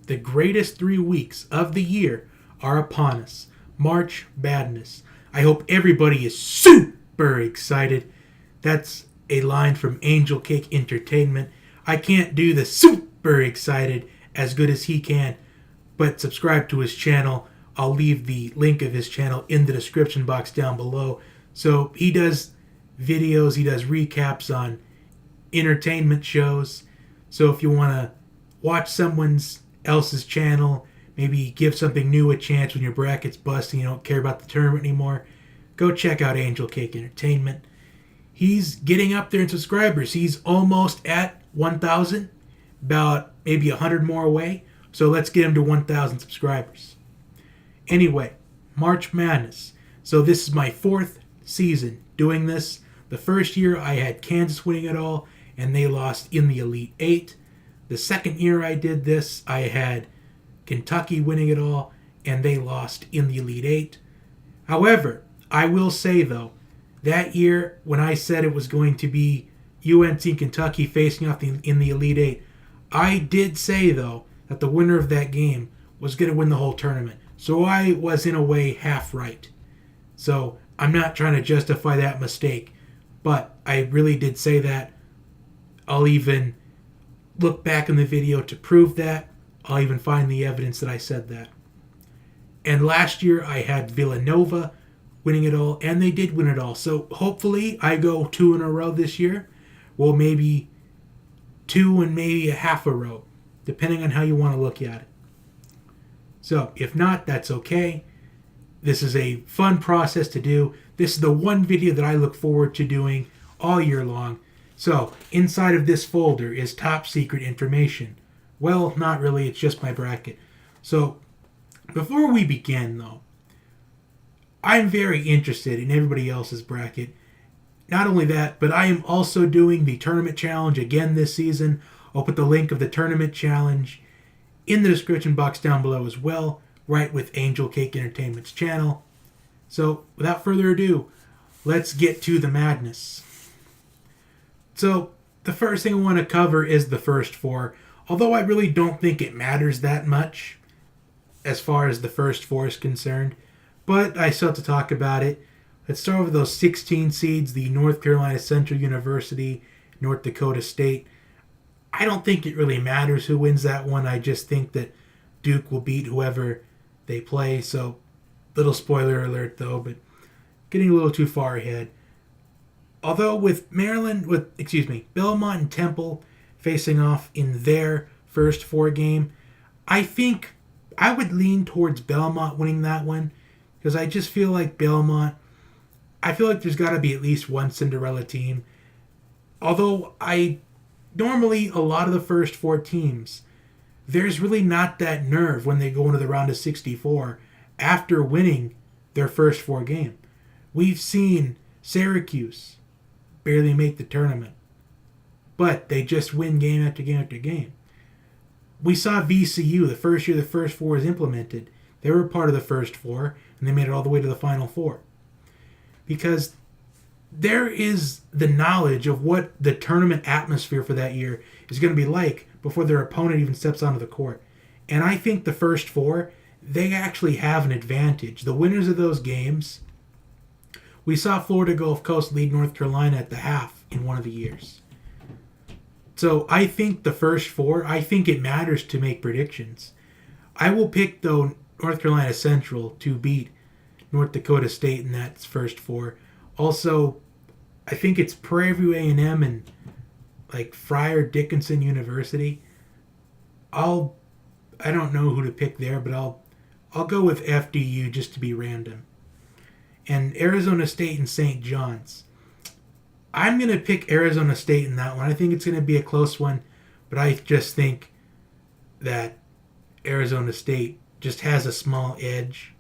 the greatest 3 weeks of the year are upon us. March Madness. I hope everybody is super excited. That's a line from Angel Cake Entertainment. I can't do the super excited as good as he can, but subscribe to his channel. I'll leave the link of his channel in the description box down below. So he does videos, he does recaps on entertainment shows. So if you want to watch someone else's channel, maybe give something new a chance when your bracket's busting, you don't care about the tournament anymore, go check out Angel Cake Entertainment. He's getting up there in subscribers. He's almost at 1,000, about maybe 100 more away. So let's get him to 1,000 subscribers. Anyway, March Madness. So this is my 4th season doing this. The first year I had Kansas winning it all, and they lost in the Elite Eight. The second year I did this, I had Kentucky winning it all, and they lost in the Elite Eight. However, I will say though, that year when I said it was going to be UNC and Kentucky facing off in the Elite Eight, I did say though that the winner of that game was going to win the whole tournament. So I was in a way half right. So I'm not trying to justify that mistake, but I really did say that. I'll even look back in the video to prove that. I'll even find the evidence that I said that. And last year I had Villanova winning it all, and they did win it all. So hopefully I go 2 in a row this year. Well, maybe 2 and maybe a half a row, depending on how you want to look at it. So if not, that's okay. This is a fun process to do. This is the one video that I look forward to doing all year long. So inside of this folder is top secret information. Well, not really, it's just my bracket. So before we begin though, I'm very interested in everybody else's bracket. Not only that, but I am also doing the tournament challenge again this season. I'll put the link of the tournament challenge in the description box down below as well, right with Angel Cake Entertainment's channel. So without further ado, let's get to the madness. So the first thing I want to cover is the first 4, although I really don't think it matters that much as far as the first 4 is concerned, but I still have to talk about it. Let's start with those 16 seeds, the North Carolina Central University, North Dakota State. I don't think it really matters who wins that one. I just think that Duke will beat whoever they play. So, little spoiler alert though, but getting a little too far ahead. Although with Belmont and Temple facing off in their first 4 game, I think I would lean towards Belmont winning that one, because I just feel like Belmont, I feel like there's got to be at least one Cinderella team. Although normally a lot of the first 4 teams, there's really not that nerve when they go into the round of 64 after winning their first 4 game. We've seen Syracuse barely make the tournament, but they just win game after game after game. We saw VCU the first year the first 4 was implemented. They were part of the first 4, and they made it all the way to the final 4. Because there is the knowledge of what the tournament atmosphere for that year is going to be like before their opponent even steps onto the court. And I think the first 4, they actually have an advantage. The winners of those games, we saw Florida Gulf Coast lead North Carolina at the half in one of the years. So I think the first 4, I think it matters to make predictions. I will pick, though, North Carolina Central to beat North Dakota State in that first 4. Also, I think it's Prairie View A&M and like Friar Dickinson University. I don't know who to pick there, but I'll go with FDU just to be random. And Arizona State and St. John's. I'm going to pick Arizona State in that one. I think it's going to be a close one, but I just think that Arizona State just has a small edge.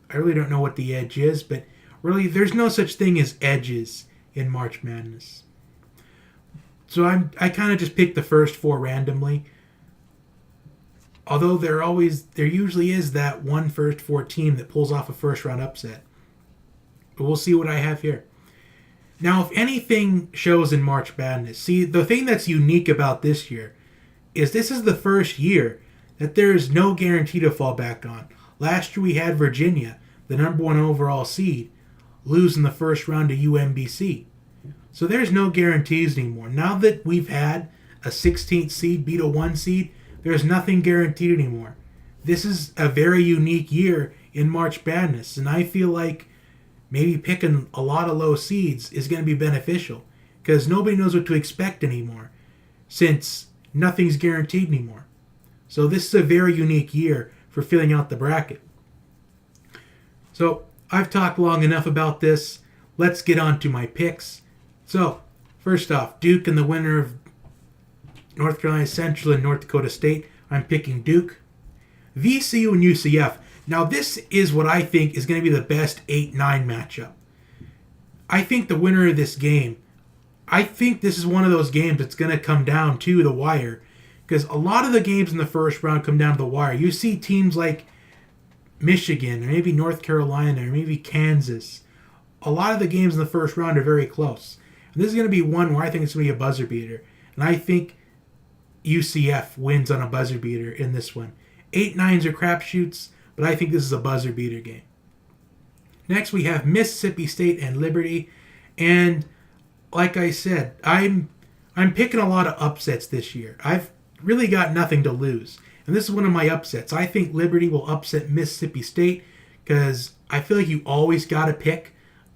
I really don't know what the edge is, but really there's no such thing as edges in March Madness. So I kind of just picked the first 4 randomly. Although there usually is that one first 4 team that pulls off a first round upset. But we'll see what I have here. Now, if anything shows in March Madness, see, the thing that's unique about this year is this is the first year that there is no guarantee to fall back on. Last year we had Virginia, the number one overall seed, lose in the first round to UMBC. So there's no guarantees anymore. Now that we've had a 16th seed beat a 1 seed, there's nothing guaranteed anymore. This is a very unique year in March Madness, and I feel like maybe picking a lot of low seeds is going to be beneficial because nobody knows what to expect anymore since nothing's guaranteed anymore. So this is a very unique year for filling out the bracket. So I've talked long enough about this. Let's get on to my picks. So first off, Duke and the winner of North Carolina Central and North Dakota State. I'm picking Duke. VCU and UCF. Now this is what I think is going to be the best 8-9 matchup. I think the winner of this game, I think this is one of those games that's going to come down to the wire. Because a lot of the games in the first round come down to the wire. You see teams like Michigan, or maybe North Carolina, or maybe Kansas. A lot of the games in the first round are very close. And this is going to be one where I think it's going to be a buzzer beater. And I think UCF wins on a buzzer beater in this one. 8-9s are crapshoots, but I think this is a buzzer beater game. Next we have Mississippi State and Liberty. And like I said, I'm picking a lot of upsets this year. I've really got nothing to lose. And this is one of my upsets. I think Liberty will upset Mississippi State because I feel like you always got to pick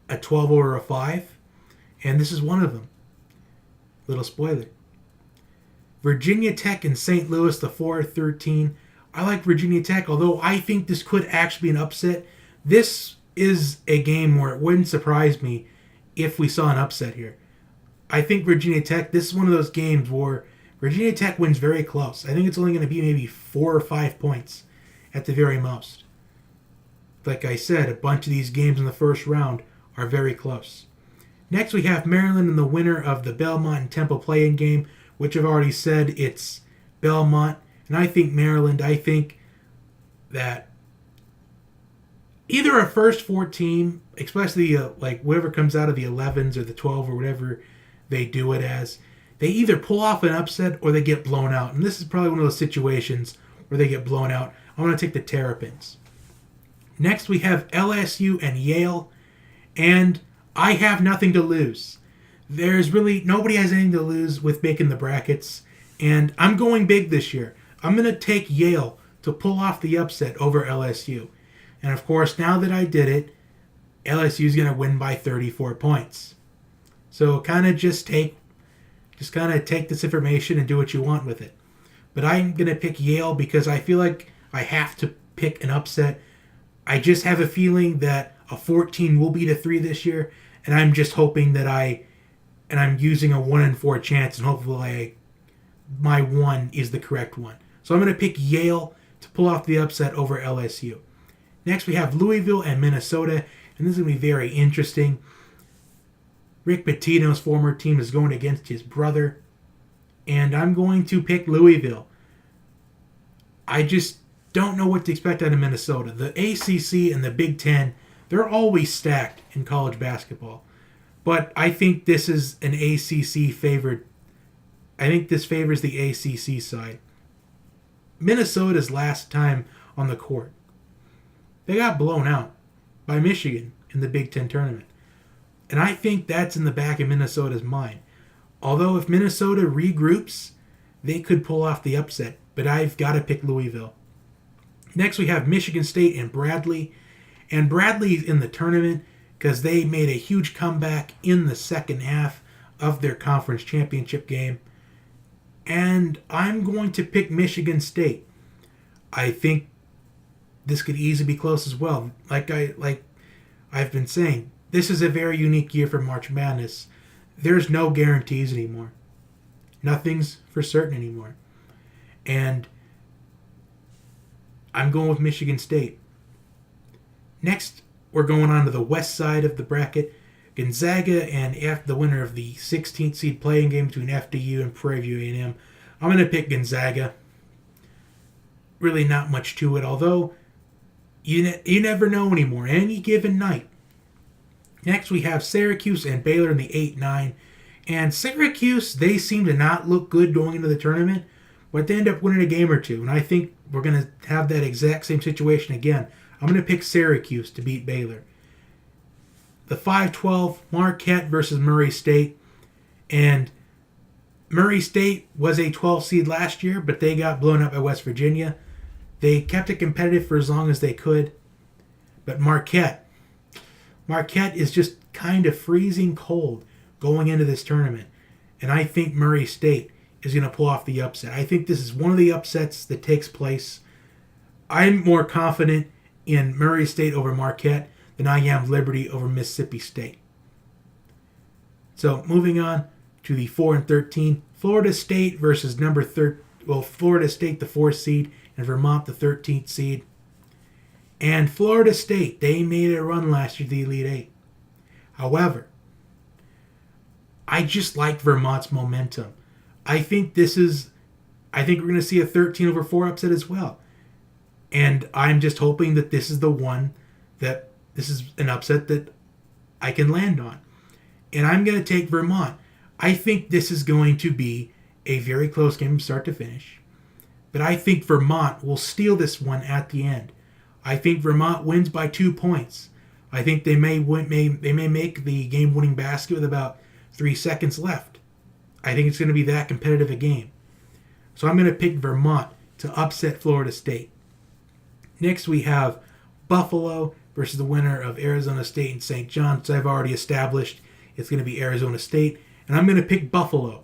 a 12 or a 5. And this is one of them. Little spoiler. Virginia Tech and St. Louis, the 4-13. I like Virginia Tech, although I think this could actually be an upset. This is a game where it wouldn't surprise me if we saw an upset here. I think Virginia Tech, this is one of those games where Virginia Tech wins very close. I think it's only going to be maybe 4 or 5 points at the very most. Like I said, a bunch of these games in the first round are very close. Next we have Maryland and the winner of the Belmont and Temple play-in game, which I've already said it's Belmont. And I think Maryland, I think that either a first 4 team, especially like whoever comes out of the 11s or the 12 or whatever they do it as, they either pull off an upset or they get blown out. And this is probably one of those situations where they get blown out. I'm going to take the Terrapins. Next we have LSU and Yale. And I have nothing to lose. There's really, nobody has anything to lose with making the brackets. And I'm going big this year. I'm going to take Yale to pull off the upset over LSU. And of course, now that I did it, LSU is going to win by 34 points. So kind of just take this information and do what you want with it. But I'm going to pick Yale because I feel like I have to pick an upset. I just have a feeling that a 14 will beat a 3 this year, and I'm just hoping that I'm using a 1 in 4 chance, and hopefully my 1 is the correct one. So I'm going to pick Yale to pull off the upset over LSU. Next we have Louisville and Minnesota, and this is going to be very interesting. Rick Pitino's former team is going against his brother, and I'm going to pick Louisville. I just don't know what to expect out of Minnesota. The ACC and the Big Ten, they're always stacked in college basketball. But I think this is an ACC favored. I think this favors the ACC side. Minnesota's last time on the court, they got blown out by Michigan in the Big Ten tournament. And I think that's in the back of Minnesota's mind. Although if Minnesota regroups, they could pull off the upset. But I've got to pick Louisville. Next we have Michigan State and Bradley. And Bradley's in the tournament because they made a huge comeback in the second half of their conference championship game. And I'm going to pick Michigan State. I think this could easily be close as well. Like I've been saying, this is a very unique year for March Madness. There's no guarantees anymore. Nothing's for certain anymore. And I'm going with Michigan State. Next, we're going on to the west side of the bracket. Gonzaga and the winner of the 16th seed playing game between FDU and Prairie View A&M. I'm going to pick Gonzaga. Really not much to it, although you never know anymore. Any given night. Next, we have Syracuse and Baylor in the 8-9. And Syracuse, they seem to not look good going into the tournament. but they end up winning a game or two. And I think we're going to have that exact same situation again. I'm going to pick Syracuse to beat Baylor. The 5-12, Marquette versus Murray State. And Murray State was a 12 seed last year, but they got blown up by West Virginia. They kept it competitive for as long as they could. But Marquette is just kind of freezing cold going into this tournament. And I think Murray State is going to pull off the upset. I think this is one of the upsets that takes place. I'm more confident in Murray State over Marquette than I am Liberty over Mississippi State. So moving on to the 4-13, Florida State versus Florida State the 4th seed and Vermont the 13th seed. And Florida State, they made a run last year to the Elite Eight. However, I just like Vermont's momentum. I think we're going to see a 13-4 upset as well. And I'm just hoping that this is this is an upset that I can land on. And I'm going to take Vermont. I think this is going to be a very close game from start to finish. But I think Vermont will steal this one at the end. I think Vermont wins by 2 points. I think they may make the game-winning basket with about 3 seconds left. I think it's going to be that competitive a game. So I'm going to pick Vermont to upset Florida State. Next we have Buffalo versus the winner of Arizona State and St. John's. I've already established it's going to be Arizona State. And I'm going to pick Buffalo.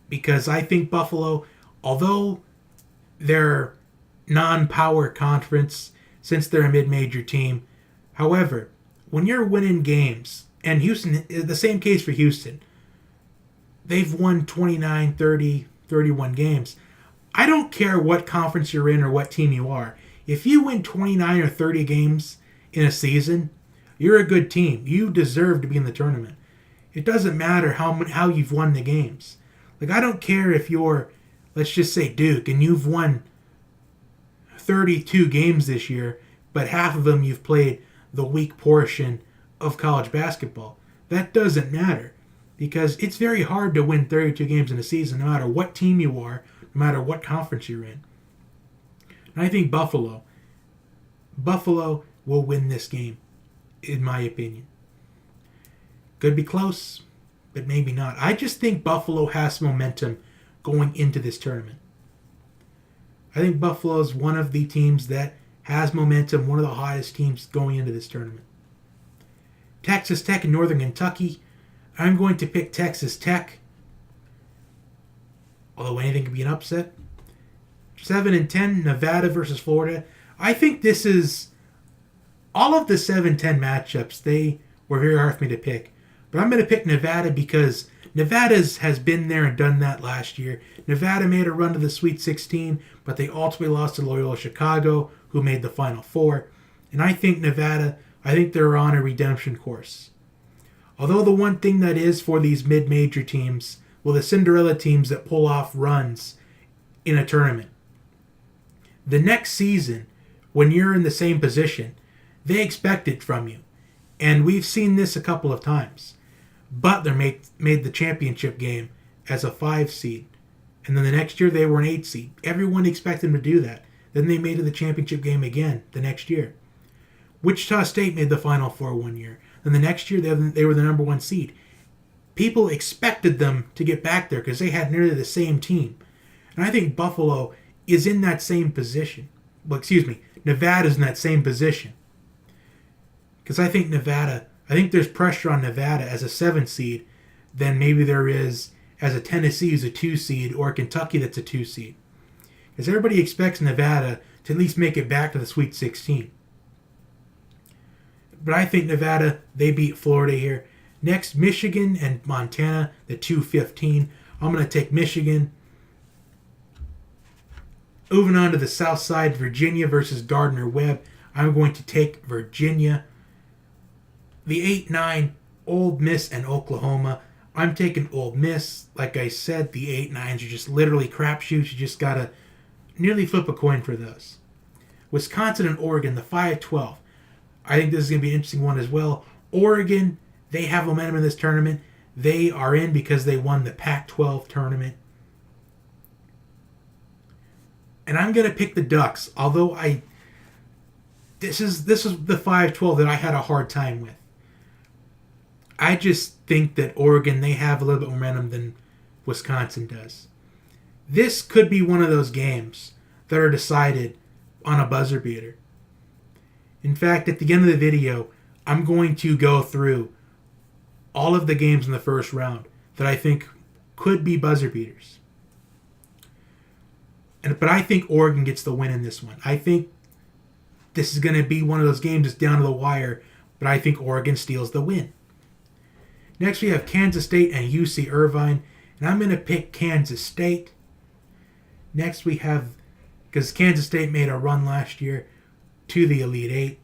Because I think Buffalo, although they're non-power conference, since they're a mid-major team, however, when you're winning games, and Houston, the same case for Houston, they've won 29, 30, 31 games. I don't care what conference you're in or what team you are. If you win 29 or 30 games in a season, you're a good team. You deserve to be in the tournament. It doesn't matter how you've won the games. Like, I don't care if you're, let's just say Duke, and you've won 32 games this year, but half of them you've played the weak portion of college basketball. That doesn't matter, because it's very hard to win 32 games in a season, no matter what team you are, no matter what conference you're in. And I think Buffalo will win this game, in my opinion. Could be close, but maybe not. I just think Buffalo has momentum going into this tournament. I think Buffalo is one of the teams that has momentum, one of the hottest teams going into this tournament. Texas Tech and Northern Kentucky. I'm going to pick Texas Tech. Although anything could be an upset. 7-10, Nevada versus Florida. I think this is all of the 7-10 matchups. They were very hard for me to pick. But I'm going to pick Nevada because Nevada has been there and done that last year. Nevada made a run to the Sweet 16, but they ultimately lost to Loyola Chicago, who made the Final Four. And I think Nevada, they're on a redemption course. Although the one thing that is for these mid-major teams, the Cinderella teams that pull off runs in a tournament, the next season, when you're in the same position, they expect it from you. And we've seen this a couple of times. Butler made the championship game as a 5 seed. And then the next year they were an 8 seed. Everyone expected them to do that. Then they made it the championship game again the next year. Wichita State made the Final Four one year. Then the next year they were the number 1 seed. People expected them to get back there because they had nearly the same team. And I think Buffalo is in that same position. Nevada's in that same position. Because I think there's pressure on Nevada as a 7 seed than maybe there is as a Tennessee who's a 2 seed or a Kentucky that's a 2 seed. Because everybody expects Nevada to at least make it back to the Sweet 16. But I think Nevada, they beat Florida here. Next, Michigan and Montana, the 2-15. I'm going to take Michigan. Moving on to the south side, Virginia versus Gardner-Webb. I'm going to take Virginia. The 8-9, Ole Miss and Oklahoma. I'm taking Ole Miss. Like I said, the 8-9s are just literally crapshoots. You just got to nearly flip a coin for those. Wisconsin and Oregon, the 5-12. I think this is going to be an interesting one as well. Oregon, they have momentum in this tournament. They are in because they won the Pac-12 tournament. And I'm going to pick the Ducks, although this is the 5-12 that I had a hard time with. I just think that Oregon, they have a little bit more momentum than Wisconsin does. This could be one of those games that are decided on a buzzer beater. In fact, at the end of the video, I'm going to go through all of the games in the first round that I think could be buzzer beaters. But I think Oregon gets the win in this one. I think this is going to be one of those games that's down to the wire, but I think Oregon steals the win. Next, we have Kansas State and UC Irvine, and I'm going to pick Kansas State. Next, we have, because Kansas State made a run last year to the Elite Eight,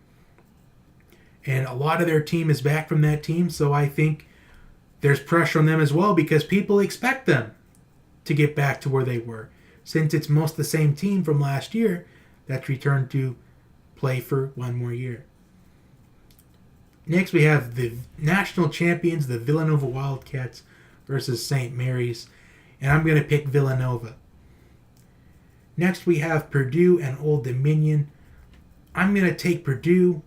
and a lot of their team is back from that team, so I think there's pressure on them as well because people expect them to get back to where they were. Since it's most the same team from last year that's returned to play for one more year. Next, we have the national champions, the Villanova Wildcats versus St. Mary's, and I'm going to pick Villanova. Next, we have Purdue and Old Dominion. I'm going to take Purdue.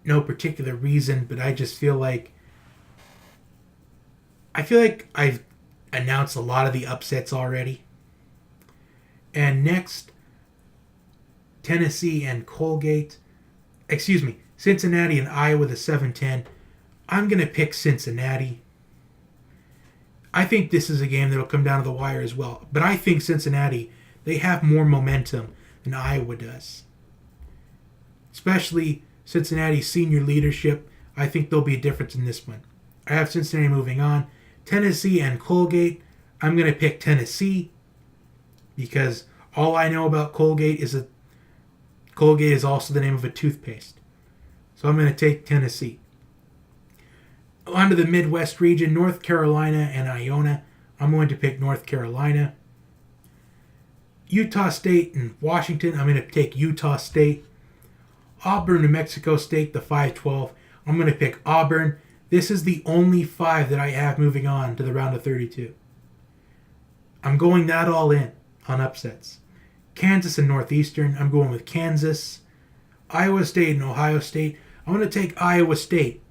No particular reason, but I just feel like I've announced a lot of the upsets already. And next, Tennessee and Cincinnati and Iowa, the 7-10. I'm going to pick Cincinnati. I think this is a game that will come down to the wire as well. But I think Cincinnati, they have more momentum than Iowa does. Especially Cincinnati's senior leadership. I think there'll be a difference in this one. I have Cincinnati moving on. Tennessee and Colgate. I'm going to pick Tennessee because all I know about Colgate is that Colgate is also the name of a toothpaste. So I'm going to take Tennessee. On to the Midwest region, North Carolina and Iona. I'm going to pick North Carolina. Utah State and Washington. I'm going to take Utah State. Auburn, New Mexico State, the 5-12. I'm going to pick Auburn. This is the only 5 that I have moving on to the round of 32. I'm going that all in on upsets. Kansas and Northeastern. I'm going with Kansas. Iowa State and Ohio State. I'm going to take Iowa State.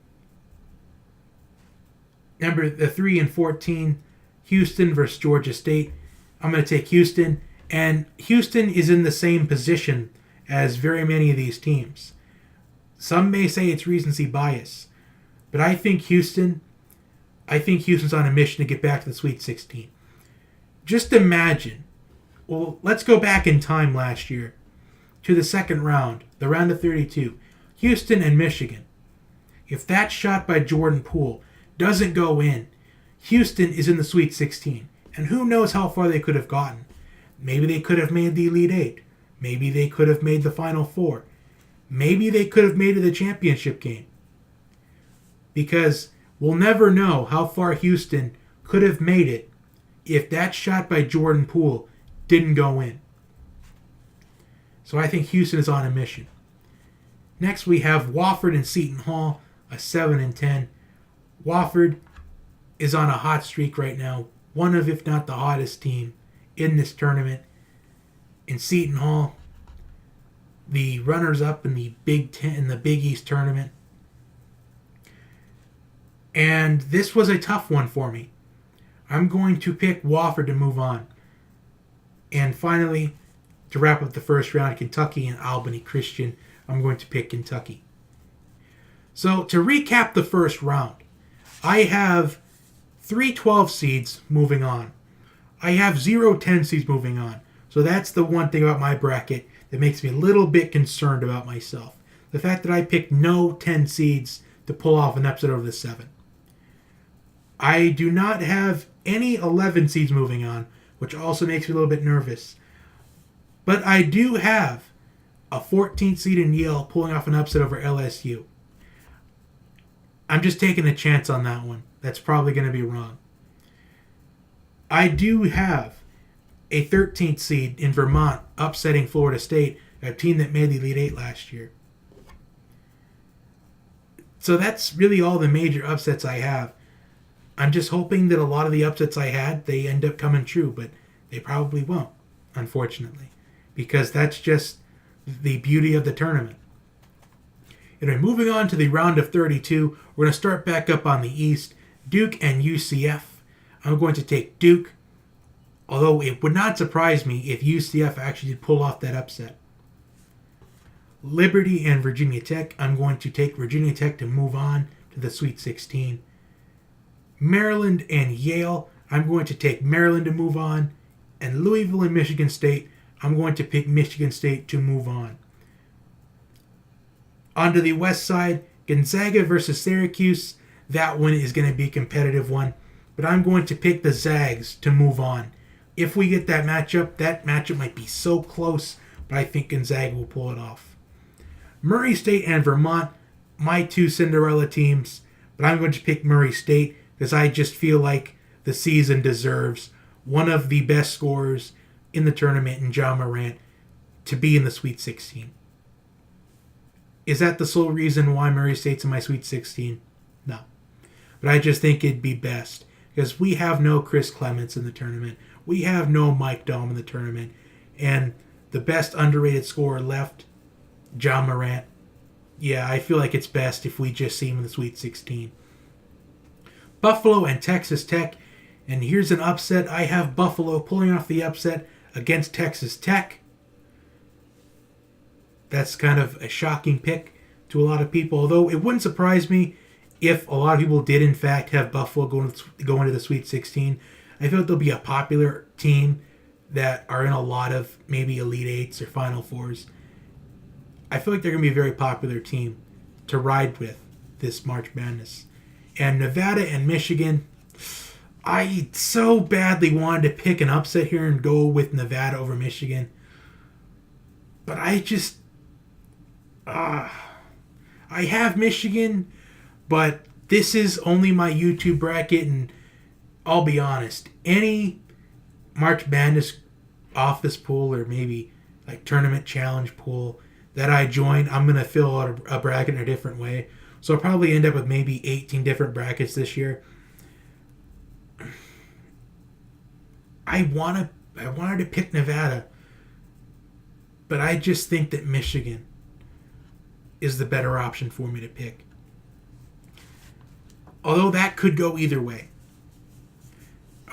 Number the 3 and 14, Houston versus Georgia State. I'm going to take Houston. And Houston is in the same position as very many of these teams. Some may say it's recency bias. But I think Houston's on a mission to get back to the Sweet 16. Just imagine. Well, let's go back in time last year to the second round, the round of 32. Houston and Michigan. If that shot by Jordan Poole doesn't go in, Houston is in the Sweet 16. And who knows how far they could have gotten. Maybe they could have made the Elite Eight. Maybe they could have made the Final Four. Maybe they could have made it the championship game. Because we'll never know how far Houston could have made it if that shot by Jordan Poole didn't go in. So I think Houston is on a mission. Next we have Wofford and Seton Hall, a 7-10. Wofford is on a hot streak right now. One of, if not the hottest team in this tournament. In Seton Hall, the runners-up in the Big East tournament. And this was a tough one for me. I'm going to pick Wofford to move on. And finally, to wrap up the first round, Kentucky and Albany Christian. I'm going to pick Kentucky. So to recap the first round, I have 3 12 seeds moving on. I have 0 10 seeds moving on. So that's the one thing about my bracket that makes me a little bit concerned about myself. The fact that I picked no 10 seeds to pull off an upset over the 7. I do not have any 11 seeds moving on, which also makes me a little bit nervous. But I do have a 14th seed in Yale pulling off an upset over LSU. I'm just taking a chance on that one. That's probably going to be wrong. I do have a 13th seed in Vermont upsetting Florida State, a team that made the Elite Eight last year. So that's really all the major upsets I have. I'm just hoping that a lot of the upsets I had, they end up coming true, but they probably won't. unfortunately, because that's just the beauty of the tournament. Anyway, moving on to the round of 32, we're going to start back up on the East. Duke and UCF. I'm going to take Duke, although it would not surprise me if UCF actually did pull off that upset. Liberty and Virginia Tech. I'm going to take Virginia Tech to move on to the Sweet 16. Maryland and Yale. I'm going to take Maryland to move on. And Louisville and Michigan State. I'm going to pick Michigan State to move on. On to the west side, Gonzaga versus Syracuse. That one is going to be a competitive one. But I'm going to pick the Zags to move on. If we get that matchup might be so close, but I think Gonzaga will pull it off. Murray State and Vermont, my two Cinderella teams. But I'm going to pick Murray State because I just feel like the season deserves one of the best scorers in the tournament in Ja Morant to be in the Sweet 16. Is that the sole reason why Murray State's in my Sweet 16? No. But I just think it'd be best because we have no Chris Clements in the tournament. We have no Mike Daum in the tournament. And the best underrated scorer left, Ja Morant. Yeah, I feel like it's best if we just see him in the Sweet 16. Buffalo and Texas Tech. And here's an upset. I have Buffalo pulling off the upset against Texas Tech. That's kind of a shocking pick to a lot of people. Although it wouldn't surprise me if a lot of people did in fact have Buffalo go into the Sweet 16. I feel like they'll be a popular team that are in a lot of maybe Elite Eights or Final Fours. I feel like they're going to be a very popular team to ride with this March Madness. And Nevada and Michigan, I so badly wanted to pick an upset here and go with Nevada over Michigan. But I just... I have Michigan, but this is only my YouTube bracket, and I'll be honest, any March Madness office pool or maybe like tournament challenge pool that I join, I'm going to fill out a bracket in a different way. So I'll probably end up with maybe 18 different brackets this year. I wanted to pick Nevada, but I just think that Michigan is the better option for me to pick. Although that could go either way.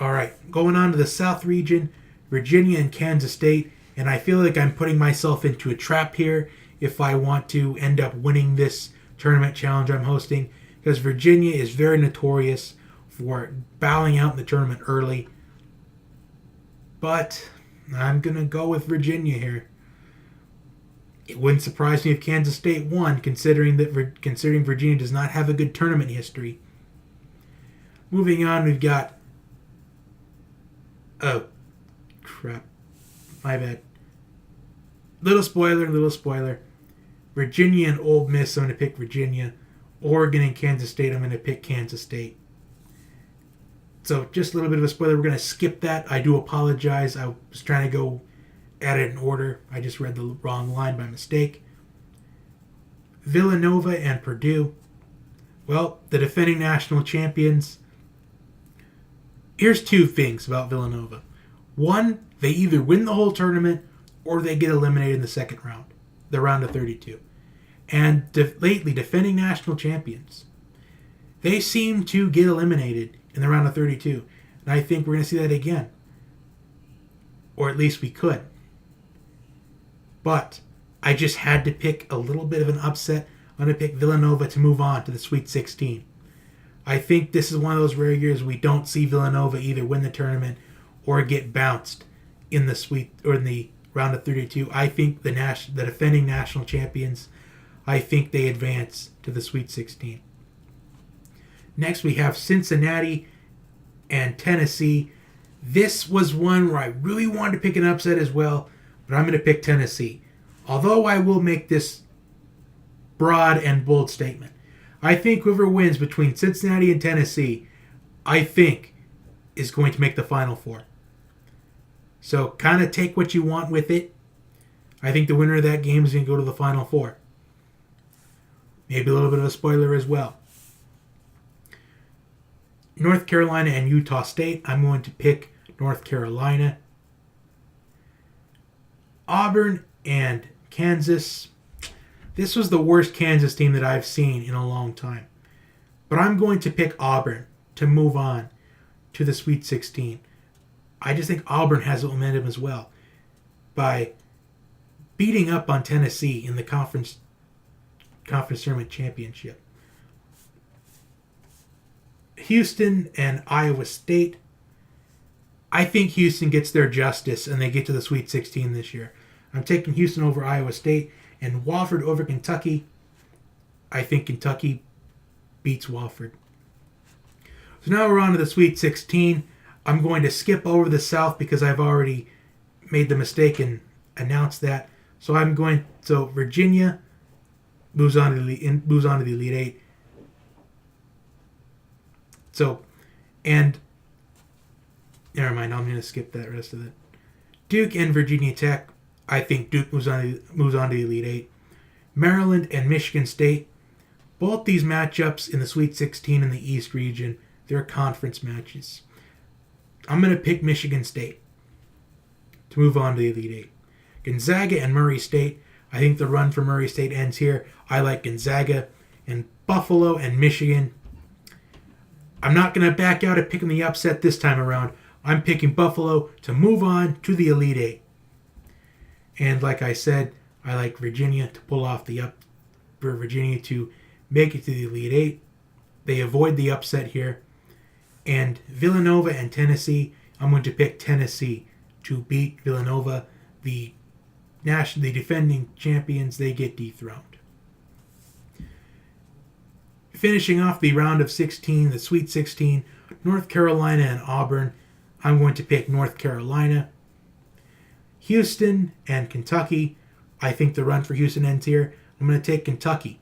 Alright, going on to the South region, Virginia and Kansas State, and I feel like I'm putting myself into a trap here if I want to end up winning this tournament challenge I'm hosting, because Virginia is very notorious for bowing out in the tournament early. But I'm going to go with Virginia here. It wouldn't surprise me if Kansas State won, considering Virginia does not have a good tournament history. Moving on, we've got... Oh, crap. My bad. Little spoiler. Virginia and Ole Miss, I'm going to pick Virginia. Oregon and Kansas State, I'm going to pick Kansas State. So, just a little bit of a spoiler. We're going to skip that. I do apologize. I was trying to go at it in order. I just read the wrong line by mistake. Villanova and Purdue. Well, the defending national champions. Here's two things about Villanova. One, they either win the whole tournament or they get eliminated in the second round, the round of 32. And lately, defending national champions, they seem to get eliminated in the round of 32. And I think we're going to see that again. Or at least we could. But I just had to pick a little bit of an upset. I'm going to pick Villanova to move on to the Sweet 16. I think this is one of those rare years we don't see Villanova either win the tournament or get bounced in the round of 32. I think the defending national champions, I think they advance to the Sweet 16. Next we have Cincinnati and Tennessee. This was one where I really wanted to pick an upset as well, but I'm going to pick Tennessee. Although I will make this broad and bold statement. I think whoever wins between Cincinnati and Tennessee, I think, is going to make the Final Four. So kind of take what you want with it. I think the winner of that game is going to go to the Final Four. Maybe a little bit of a spoiler as well. North Carolina and Utah State. I'm going to pick North Carolina. Auburn and Kansas. This was the worst Kansas team that I've seen in a long time. But I'm going to pick Auburn to move on to the Sweet 16. I just think Auburn has momentum as well by beating up on Tennessee in the conference tournament championship. Houston and Iowa State. I think Houston gets their justice and they get to the Sweet 16 this year. I'm taking Houston over Iowa State and Wofford over Kentucky. I think Kentucky beats Wofford. So now we're on to the Sweet 16. I'm going to skip over the South because I've already made the mistake and announced that. So Virginia moves on to the Elite Eight. And never mind, I'm going to skip that rest of it. Duke and Virginia Tech. I think Duke moves on to the Elite Eight. Maryland and Michigan State. Both these matchups in the Sweet 16 in the East region, they're conference matches. I'm going to pick Michigan State to move on to the Elite Eight. Gonzaga and Murray State. I think the run for Murray State ends here. I like Gonzaga. And Buffalo and Michigan. I'm not going to back out of picking the upset this time around. I'm picking Buffalo to move on to the Elite Eight. And like I said, I like Virginia to pull off for Virginia to make it to the Elite Eight. They avoid the upset here. And Villanova and Tennessee, I'm going to pick Tennessee to beat Villanova. The defending champions, they get dethroned. Finishing off the round of 16, the Sweet 16, North Carolina and Auburn, I'm going to pick North Carolina. Houston and Kentucky, I think the run for Houston ends here. I'm going to take Kentucky.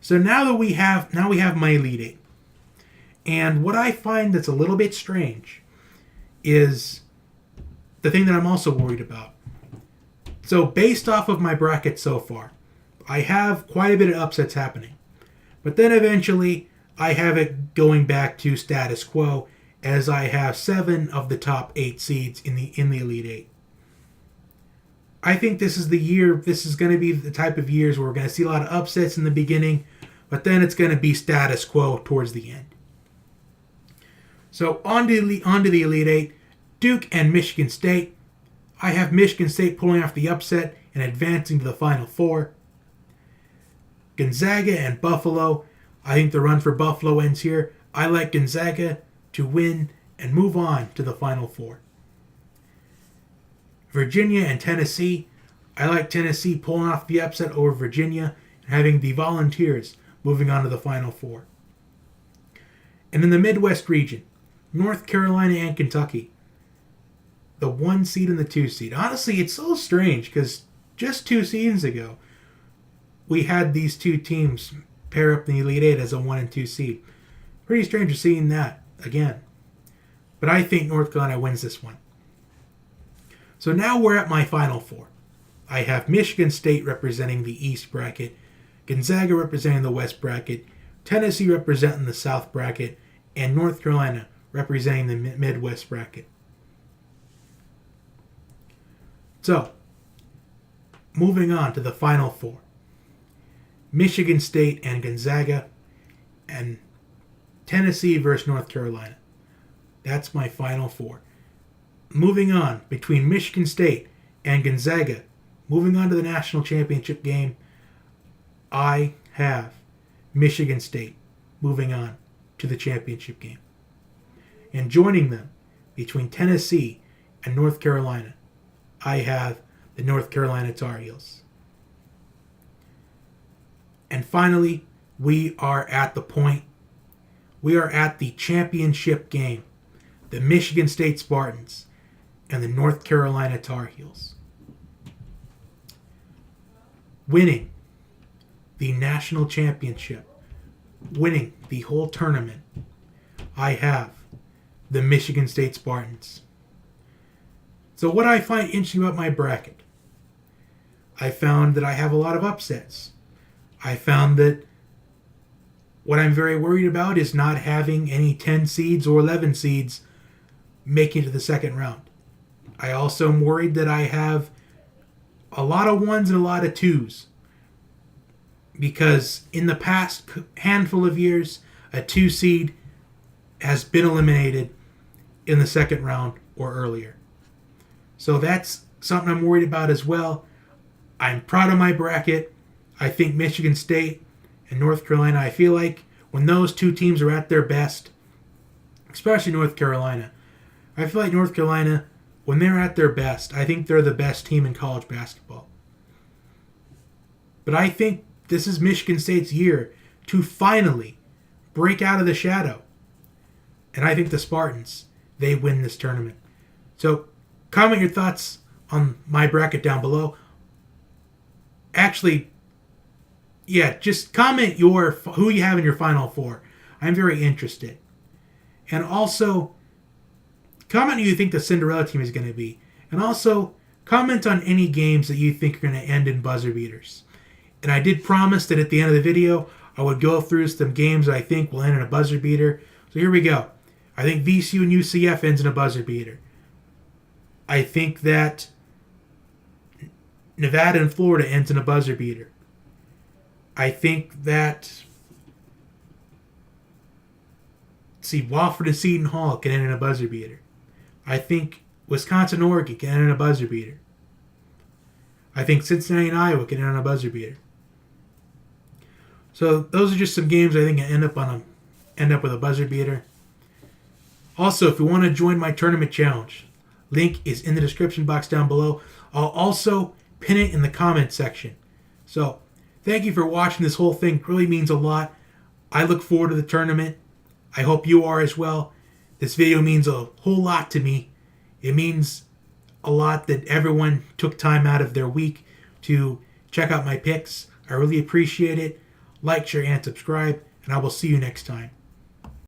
So now we have my Elite Eight. And what I find that's a little bit strange is the thing that I'm also worried about. So based off of my bracket so far, I have quite a bit of upsets happening. But then eventually, I have it going back to status quo as I have 7 of the top 8 seeds in the Elite Eight. I think this is the year, this is going to be the type of years where we're going to see a lot of upsets in the beginning, but then it's going to be status quo towards the end. So on to the Elite Eight, Duke and Michigan State. I have Michigan State pulling off the upset and advancing to the Final Four. Gonzaga and Buffalo. I think the run for Buffalo ends here. I like Gonzaga to win and move on to the Final Four. Virginia and Tennessee. I like Tennessee pulling off the upset over Virginia and having the Volunteers moving on to the Final Four. And in the Midwest region, North Carolina and Kentucky. The 1 seed and the 2 seed. Honestly, it's so strange because just 2 seasons ago, we had these 2 teams pair up in the Elite Eight as a 1 and 2 seed. Pretty strange seeing that again. But I think North Carolina wins this one. So now we're at my Final Four. I have Michigan State representing the East bracket, Gonzaga representing the West bracket, Tennessee representing the South bracket, and North Carolina representing the Midwest bracket. So, moving on to the Final Four. Michigan State and Gonzaga, and Tennessee versus North Carolina. That's my Final Four. Moving on, between Michigan State and Gonzaga, moving on to the national championship game, I have Michigan State moving on to the championship game. And joining them, between Tennessee and North Carolina, I have the North Carolina Tar Heels. And finally, we are at the point. We are at the championship game. The Michigan State Spartans and the North Carolina Tar Heels. Winning the national championship, winning the whole tournament, I have the Michigan State Spartans. So what I find interesting about my bracket, I found that I have a lot of upsets. I found that what I'm very worried about is not having any 10 seeds or 11 seeds making it to the second round. I also am worried that I have a lot of ones and a lot of twos. Because in the past handful of years, a 2 seed has been eliminated in the second round or earlier. So that's something I'm worried about as well. I'm proud of my bracket. I think Michigan State and North Carolina, I feel like when those two teams are at their best, especially North Carolina, I feel like North Carolina, when they're at their best, I think they're the best team in college basketball. But I think this is Michigan State's year to finally break out of the shadow. And I think the Spartans, they win this tournament. So comment your thoughts on my bracket down below. Actually, yeah, just comment who you have in your Final Four. I'm very interested. And also, comment who you think the Cinderella team is going to be. And also, comment on any games that you think are going to end in buzzer beaters. And I did promise that at the end of the video, I would go through some games that I think will end in a buzzer beater. So here we go. I think VCU and UCF ends in a buzzer beater. I think that Nevada and Florida ends in a buzzer beater. I think that Wofford and Seton Hall can end in a buzzer beater. I think Wisconsin and Oregon can end in a buzzer beater. I think Cincinnati and Iowa can end on a buzzer beater. So those are just some games I think end up with a buzzer beater. Also, if you want to join my tournament challenge, link is in the description box down below. I'll also pin it in the comment section. So thank you for watching this whole thing. It really means a lot. I look forward to the tournament. I hope you are as well. This video means a whole lot to me. It means a lot that everyone took time out of their week to check out my picks. I really appreciate it. Like, share, and subscribe, and I will see you next time.